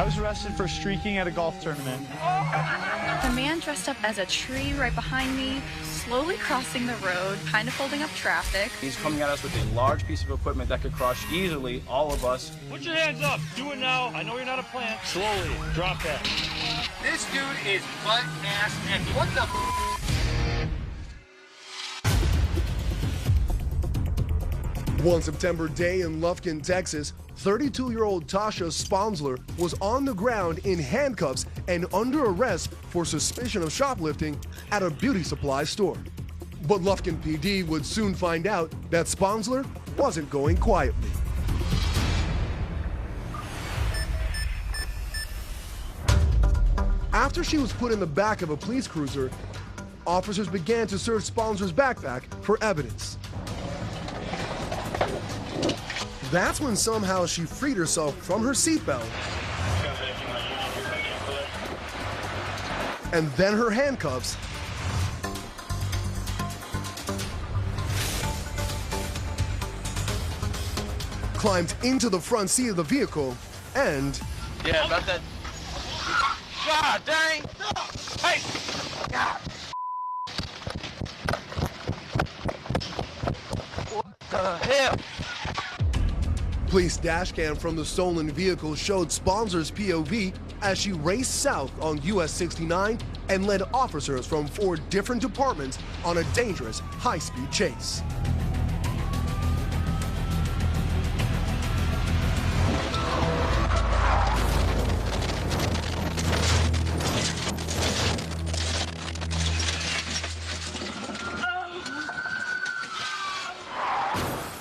I was arrested for streaking at a golf tournament. The man dressed up as a tree right behind me, slowly crossing the road, kind of holding up traffic. He's coming at us with a large piece of equipment that could crush easily all of us. Put your hands up. Do it now. I know you're not a plant. Slowly. Drop that. This dude is butt-ass naked. What the f? One September day in Lufkin, Texas, 32-year-old Tasha Sponsler was on the ground in handcuffs and under arrest for suspicion of shoplifting at a beauty supply store. But Lufkin PD would soon find out that Sponsler wasn't going quietly. After she was put in the back of a police cruiser, officers began to search Sponsler's backpack for evidence. That's when somehow she freed herself from her seatbelt, and then her handcuffs, climbed into the front seat of the vehicle, and... Yeah, about that. God dang! Hey! God! What the hell? Police dash cam from the stolen vehicle showed Sponsler's POV as she raced south on US 69 and led officers from 4 different departments on a dangerous high-speed chase.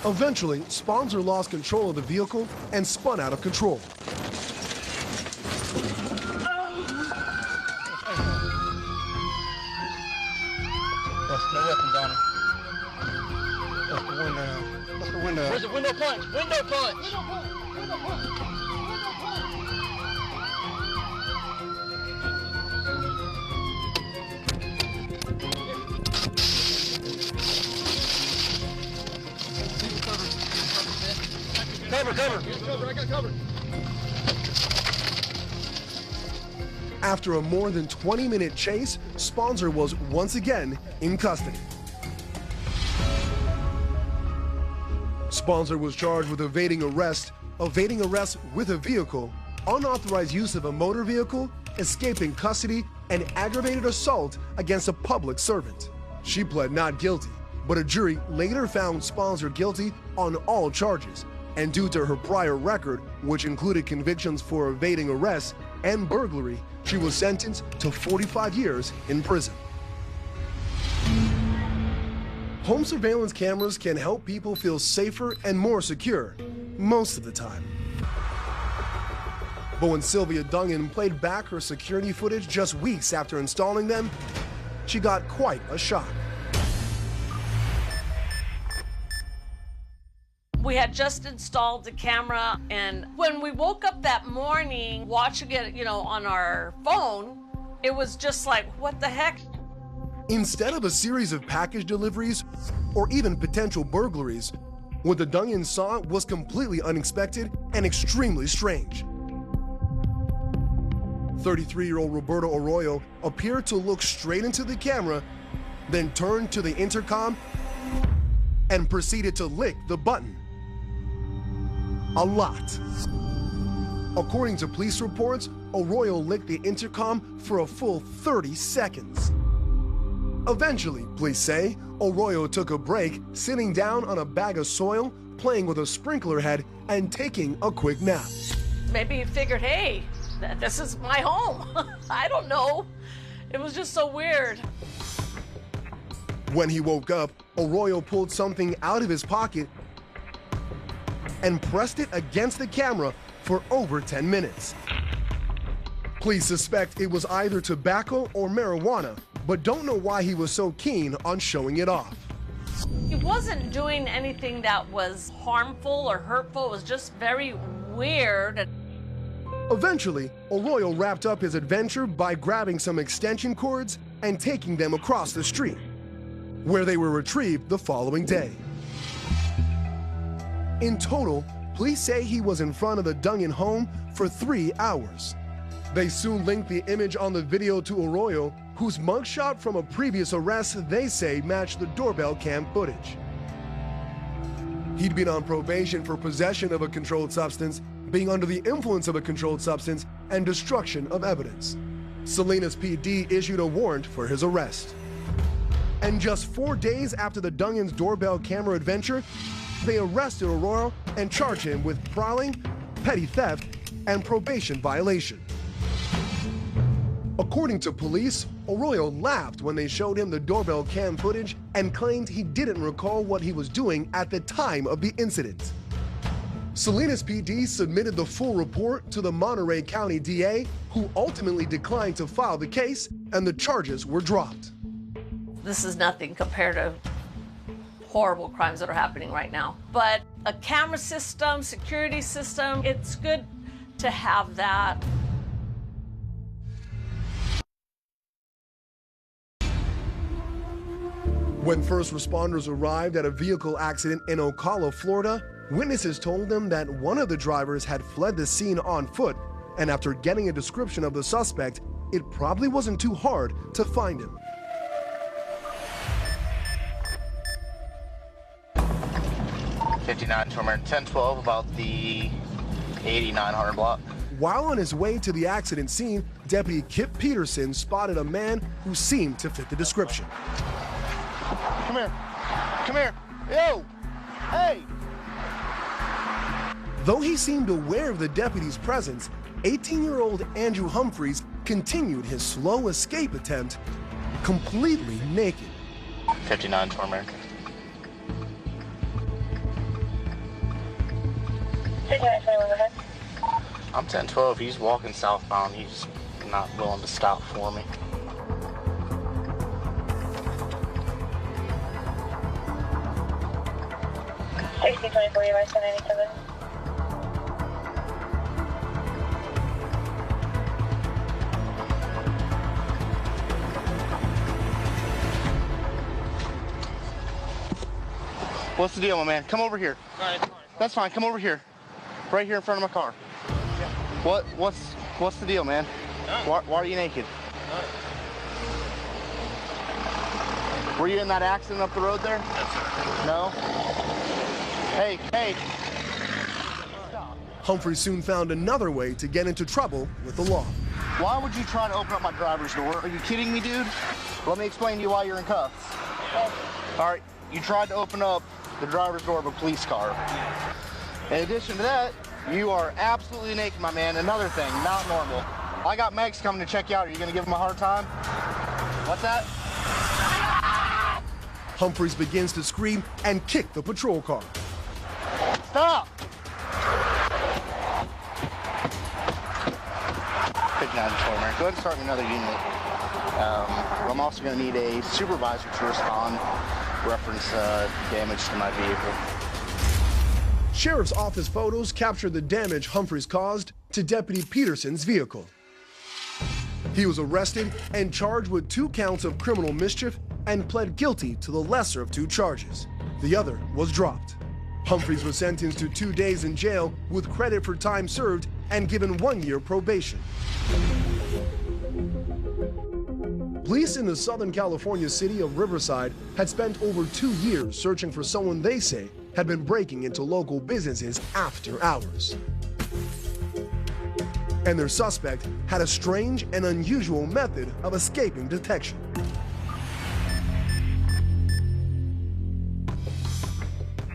Eventually, Sponsler lost control of the vehicle and spun out of control. No weapons on him. What's the window? What's the window? Where's the window punch? Window punch! Window punch! Window punch! Cover, cover! I got cover. After a more than 20-minute chase, Sponsler was once again in custody. Sponsler was charged with evading arrest with a vehicle, unauthorized use of a motor vehicle, escaping custody, and aggravated assault against a public servant. She pled not guilty, but a jury later found Sponsler guilty on all charges, and due to her prior record, which included convictions for evading arrest and burglary, she was sentenced to 45 years in prison. Home surveillance cameras can help people feel safer and more secure, most of the time. But when Sylvia Dungan played back her security footage just weeks after installing them, she got quite a shock. We had just installed the camera, and when we woke up that morning, watching it, on our phone, it was just like, what the heck? Instead of a series of package deliveries or even potential burglaries, what the Dungans saw was completely unexpected and extremely strange. 33-year-old Roberto Arroyo appeared to look straight into the camera, then turned to the intercom and proceeded to lick the button. A lot. According to police reports, Arroyo licked the intercom for a full 30 seconds. Eventually, police say, Arroyo took a break, sitting down on a bag of soil, playing with a sprinkler head, and taking a quick nap. Maybe he figured, hey, this is my home. I don't know. It was just so weird. When he woke up, Arroyo pulled something out of his pocket and pressed it against the camera for over 10 minutes. Police suspect it was either tobacco or marijuana, but don't know why he was so keen on showing it off. He wasn't doing anything that was harmful or hurtful. It was just very weird. Eventually, Arroyo wrapped up his adventure by grabbing some extension cords and taking them across the street, where they were retrieved the following day. In total, police say he was in front of the Dungan home for for 3 hours. They soon linked the image on the video to Arroyo, whose mugshot from a previous arrest they say matched the doorbell cam footage. He'd been on probation for possession of a controlled substance, being under the influence of a controlled substance, and destruction of evidence. Salinas PD issued a warrant for his arrest. And just 4 days after the Dungans doorbell camera adventure, they arrested Arroyo and charged him with prowling, petty theft, and probation violation. According to police, Arroyo laughed when they showed him the doorbell cam footage and claimed he didn't recall what he was doing at the time of the incident. Salinas PD submitted the full report to the Monterey County DA, who ultimately declined to file the case, and the charges were dropped. This is nothing compared to horrible crimes that are happening right now. But a camera system, security system, it's good to have that. When first responders arrived at a vehicle accident in Ocala, Florida, witnesses told them that one of the drivers had fled the scene on foot, and after getting a description of the suspect, it probably wasn't too hard to find him. '59 Stormer 1012 about the 8900 block. While on his way to the accident scene, Deputy Kip Peterson spotted a man who seemed to fit the description. Come here. Come here. Yo! Hey! Though he seemed aware of the deputy's presence, 18-year-old Andrew Humphreys continued his slow escape attempt, completely naked. 59 Stormer. I'm 1012. He's walking southbound. He's not willing to stop for me. What's the deal, my man? Come over here. That's fine. Come over here. Right here in front of my car. What's the deal, man? Why are you naked? Were you in that accident up the road there? Yes, sir. No? Hey. Humphrey soon found another way to get into trouble with the law. Why would you try to open up my driver's door? Are you kidding me, dude? Let me explain to you why you're in cuffs. All right, you tried to open up the driver's door of a police car. In addition to that, you are absolutely naked, my man. Another thing, not normal. I got Megs coming to check you out. Are you gonna give them a hard time? What's that? Humphreys begins to scream and kick the patrol car. Stop! 59 Stormer. Go ahead and start another unit. I'm also going to need a supervisor to respond, reference damage to my vehicle. Sheriff's office photos captured the damage Humphreys caused to Deputy Peterson's vehicle. He was arrested and charged with 2 counts of criminal mischief and pled guilty to the lesser of 2 charges. The other was dropped. Humphreys was sentenced to 2 days in jail with credit for time served and given 1 year probation. Police in the Southern California city of Riverside had spent over 2 years searching for someone they say had been breaking into local businesses after hours. And their suspect had a strange and unusual method of escaping detection.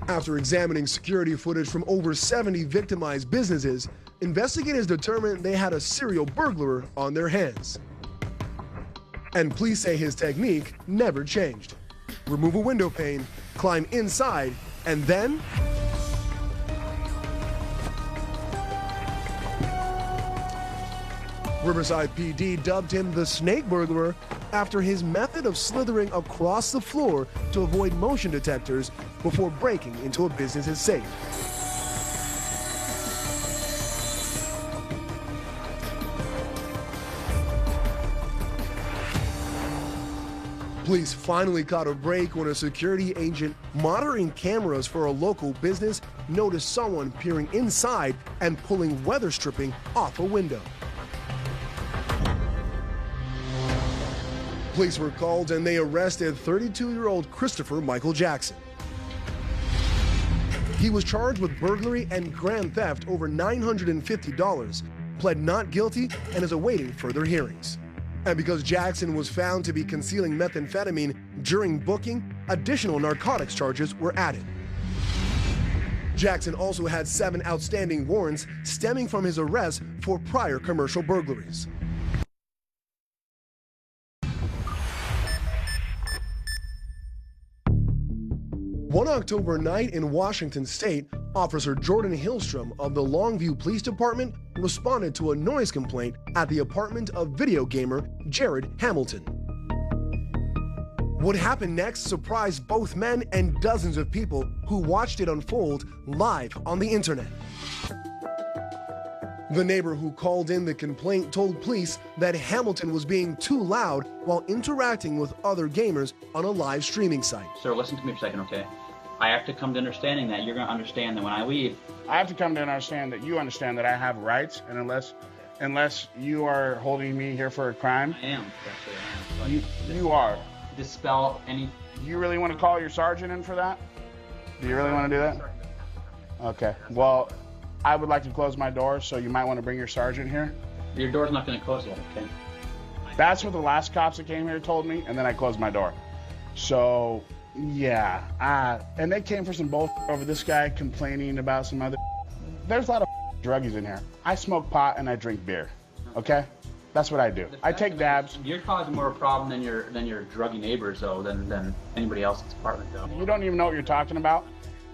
After examining security footage from over 70 victimized businesses, investigators determined they had a serial burglar on their hands. And police say his technique never changed. Remove a window pane, climb inside, and then Riverside PD dubbed him the snake burglar after his method of slithering across the floor to avoid motion detectors before breaking into a business's safe. Police finally caught a break when a security agent monitoring cameras for a local business noticed someone peering inside and pulling weather stripping off a window. Police were called and they arrested 32-year-old Christopher Michael Jackson. He was charged with burglary and grand theft over $950, pled not guilty, and is awaiting further hearings. And because Jackson was found to be concealing methamphetamine during booking, additional narcotics charges were added. Jackson also had 7 outstanding warrants stemming from his arrest for prior commercial burglaries. One October night in Washington State, Officer Jordan Hillstrom of the Longview Police Department responded to a noise complaint at the apartment of video gamer Jared Hamilton. What happened next surprised both men and dozens of people who watched it unfold live on the internet. The neighbor who called in the complaint told police that Hamilton was being too loud while interacting with other gamers on a live streaming site. Sir, listen to me for a second, okay? I have to come to understanding that you're going to understand that when I leave... I have to come to understand that you understand that I have rights, and unless you are holding me here for a crime... I am, actually, I am. You are. Dispel any... You really want to call your sergeant in for that? Do you really want to do that? Okay, well, I would like to close my door, so you might want to bring your sergeant here. Your door's not going to close yet, okay? That's what the last cops that came here told me, and then I closed my door. So... yeah, and they came for some bullshit over this guy complaining about some other... There's a lot of druggies in here. I smoke pot and I drink beer, okay? That's what I do. I take dabs. You're causing more of a problem than your druggy neighbors, though, than anybody else in this apartment, though. You don't even know what you're talking about.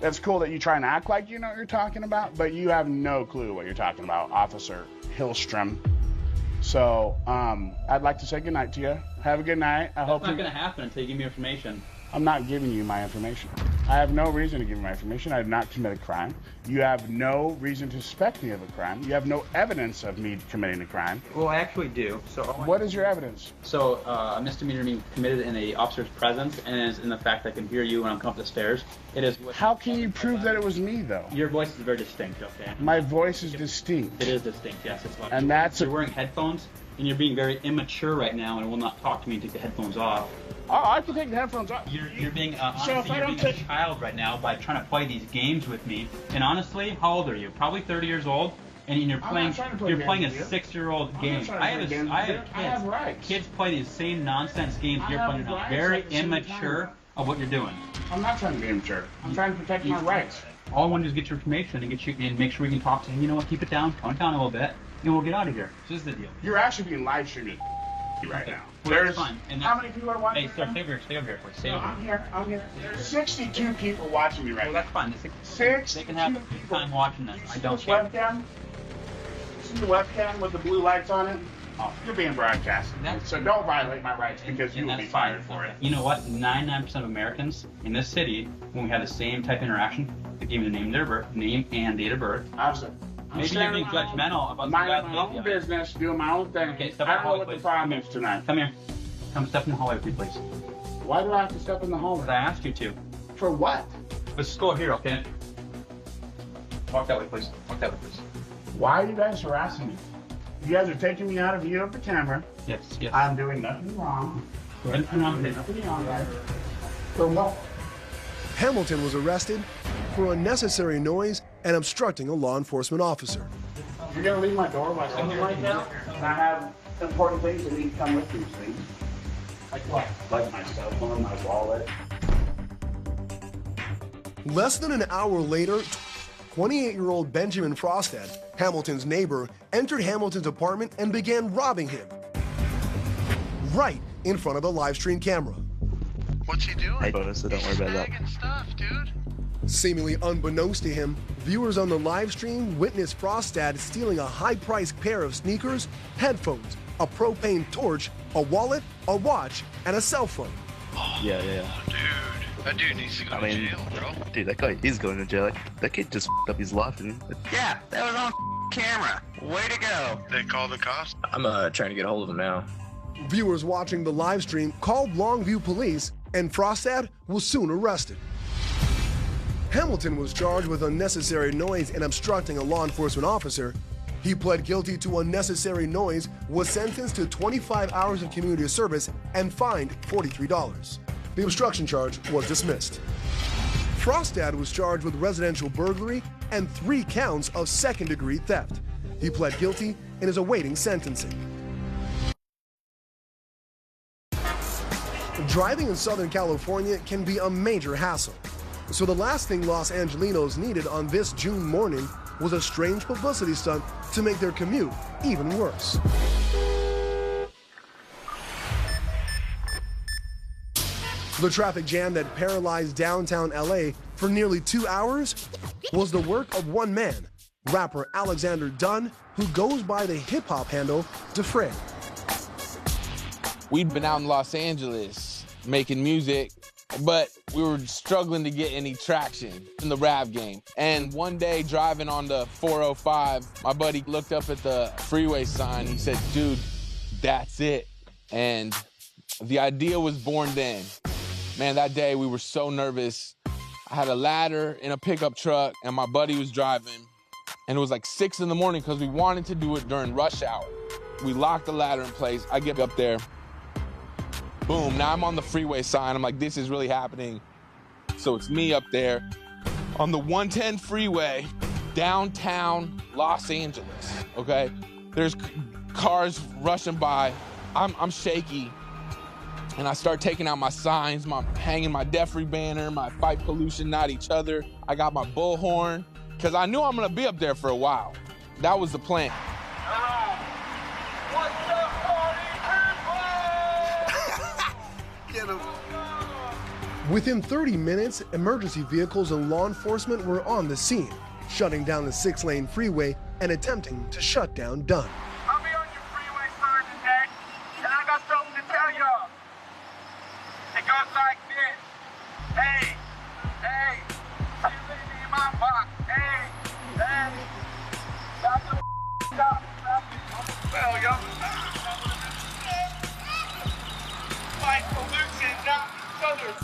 That's cool that you try and act like you know what you're talking about, but you have no clue what you're talking about, Officer Hillstrom. So, I'd like to say goodnight to you. Have a good night. That's not going to happen until you give me information. I'm not giving you my information. I have no reason to give you my information. I did not commit a crime. You have no reason to suspect me of a crime. You have no evidence of me committing a crime. Well, I actually do. So what is your evidence? So a misdemeanor being committed in a officer's presence and is in the fact that I can hear you when I'm coming up the stairs. It is. How can you prove that it was me, though? Your voice is very distinct, okay? My voice is distinct. It is distinct, yes. It's and that's... You're wearing headphones, and you're being very immature right now and will not talk to me and take the headphones off. Oh, I can take the headphones off. You're being honestly, you're being a child right now by trying to play these games with me. And honestly, how old are you? Probably 30 years old, and you're playing a 6-year-old game. I have kids. Kids play these same nonsense games you're playing now. Very immature of what you're doing. I'm not trying to be immature. I'm trying to protect my rights. All I want to do is get your information and make sure we can talk to him. You know what? Keep it down. Tone it down a little bit, and we'll get out of here. This is the deal. You're actually being live streamed right now. Well, that's fine. And how many people are watching? Hey, sir, stay over here, please. Stay over here. I'm here. There's 62 people watching me right now. Well, that's fine. They can have a good time watching this. I don't care. Webcam? See the webcam with the blue lights on it? Oh, you're being broadcast. So don't violate my rights because you will be fired for it. You know what? 99% of Americans in this city, when we have the same type of interaction, they give me the name and date of birth. Maybe you're being judgmental about my own business, doing my own thing. Okay, step I in the don't know hallway, what the problem is tonight. Come here. Come step in the hallway with me, please. Why do I have to step in the hallway? Because I asked you to. For what? Let's just go here, okay? Walk that way, please. Walk that way, please. Why are you guys harassing me? You guys are taking me out of view of the camera. Yes. I'm doing nothing wrong. Nothing wrong. For what? Hamilton was arrested for unnecessary noise and obstructing a law enforcement officer. You're gonna leave my door by something like that? And I have important things that need to come with these things. Like what? Like my cell phone, my wallet. Less than an hour later, 28-year-old Benjamin Frostad, Hamilton's neighbor, entered Hamilton's apartment and began robbing him. Right in front of a live stream camera. What's he doing? Hey, so don't worry about that. Bagging stuff, dude. Seemingly unbeknownst to him, viewers on the live stream witnessed Frostad stealing a high-priced pair of sneakers, headphones, a propane torch, a wallet, a watch, and a cell phone. Yeah. Dude, that dude needs to go to jail, bro. Dude, that guy is going to jail. That kid just f***ed up his life. Yeah, that was on camera. Way to go. They called the cops? I'm trying to get a hold of him now. Viewers watching the live stream called Longview police, and Frostad was soon arrested. Hamilton was charged with unnecessary noise and obstructing a law enforcement officer. He pled guilty to unnecessary noise, was sentenced to 25 hours of community service, and fined $43. The obstruction charge was dismissed. Frostad was charged with residential burglary and 3 counts of second-degree theft. He pled guilty and is awaiting sentencing. Driving in Southern California can be a major hassle. So the last thing Los Angelinos needed on this June morning was a strange publicity stunt to make their commute even worse. The traffic jam that paralyzed downtown LA for nearly 2 hours was the work of one man, rapper Alexander Dunn, who goes by the hip-hop handle Defray. We'd been out in Los Angeles making music, but we were struggling to get any traction in the rap game. And one day, driving on the 405, my buddy looked up at the freeway sign. He said, dude, that's it. And the idea was born then. Man, that day we were so nervous. I had a ladder in a pickup truck, and my buddy was driving. And it was like 6 in the morning because we wanted to do it during rush hour. We locked the ladder in place. I get up there. Boom, now I'm on the freeway sign. I'm like, this is really happening. So it's me up there on the 110 freeway, downtown Los Angeles, okay? There's cars rushing by. I'm shaky. And I start taking out my signs, hanging my Defree banner, my fight pollution, not each other. I got my bullhorn, because I knew I'm gonna be up there for a while. That was the plan. Within 30 minutes, emergency vehicles and law enforcement were on the scene, shutting down the 6-lane freeway and attempting to shut down Dunn. I'll be on your freeway sign today, and I got something to tell y'all. It goes like this. Hey, hey, you leave me in my box. Hey, hey, stop. Well, y'all. Fight pollution, not each other.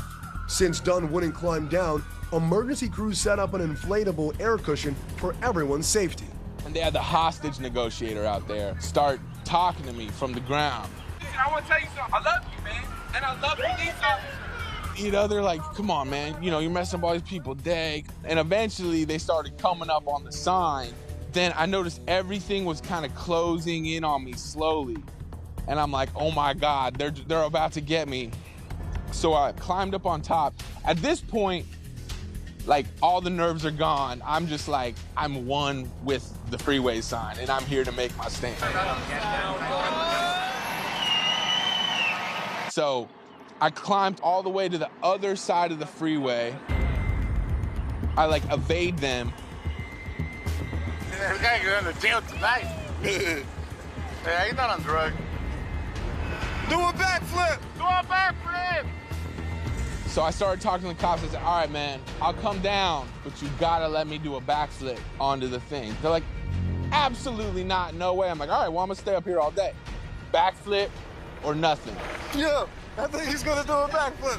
Since Dunn wouldn't climb down, emergency crews set up an inflatable air cushion for everyone's safety. And they had the hostage negotiator out there start talking to me from the ground. I want to tell you something. I love you, man. And I love police officers. You know, they're like, come on, man. You know, you're messing up all these people's day. And eventually they started coming up on the sign. Then I noticed everything was kind of closing in on me slowly. And I'm like, oh my God, they're about to get me. So I climbed up on top. At this point, like, all the nerves are gone. I'm just like, I'm one with the freeway sign, and I'm here to make my stand. So I climbed all the way to the other side of the freeway. I, like, evade them. Yeah, we gotta go to jail tonight. Yeah, he's not on drugs. Do a backflip! Do a backflip! So I started talking to the cops. I said, all right, man, I'll come down, but you gotta let me do a backflip onto the thing. They're like, absolutely not, no way. I'm like, all right, well, I'm gonna stay up here all day. Backflip or nothing. Yeah, I think he's gonna do a backflip.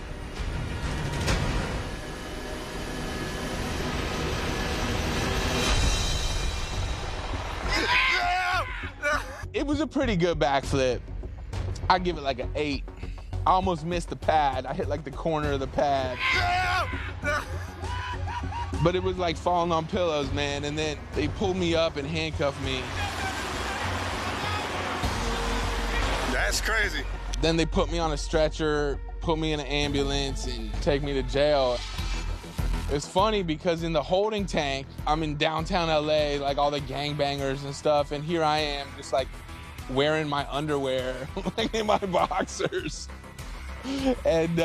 It was a pretty good backflip. I give it like an 8. I almost missed the pad. I hit like the corner of the pad. But it was like falling on pillows, man. And then they pulled me up and handcuffed me. That's crazy. Then they put me on a stretcher, put me in an ambulance, and take me to jail. It's funny because in the holding tank, I'm in downtown LA, like all the gangbangers and stuff, and here I am just like wearing my underwear, like in my boxers. And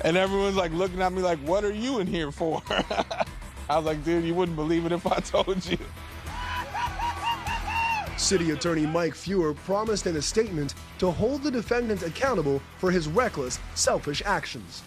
everyone's like looking at me like, what are you in here for? I was like, dude, you wouldn't believe it if I told you. City Attorney Mike Feuer promised in a statement to hold the defendant accountable for his reckless, selfish actions.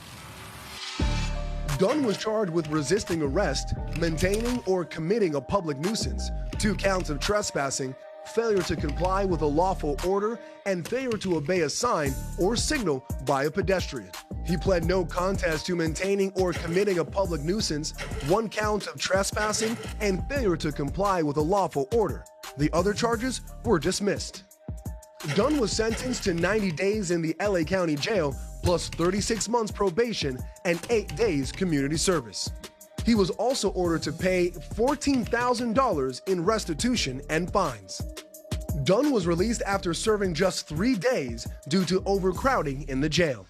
Dunn was charged with resisting arrest, maintaining or committing a public nuisance, 2 counts of trespassing, failure to comply with a lawful order, and failure to obey a sign or signal by a pedestrian. He pled no contest to maintaining or committing a public nuisance, 1 count of trespassing, and failure to comply with a lawful order. The other charges were dismissed. Dunn was sentenced to 90 days in the LA County Jail, plus 36 months probation and 8 days community service. He was also ordered to pay $14,000 in restitution and fines. Dunn was released after serving just 3 days due to overcrowding in the jail.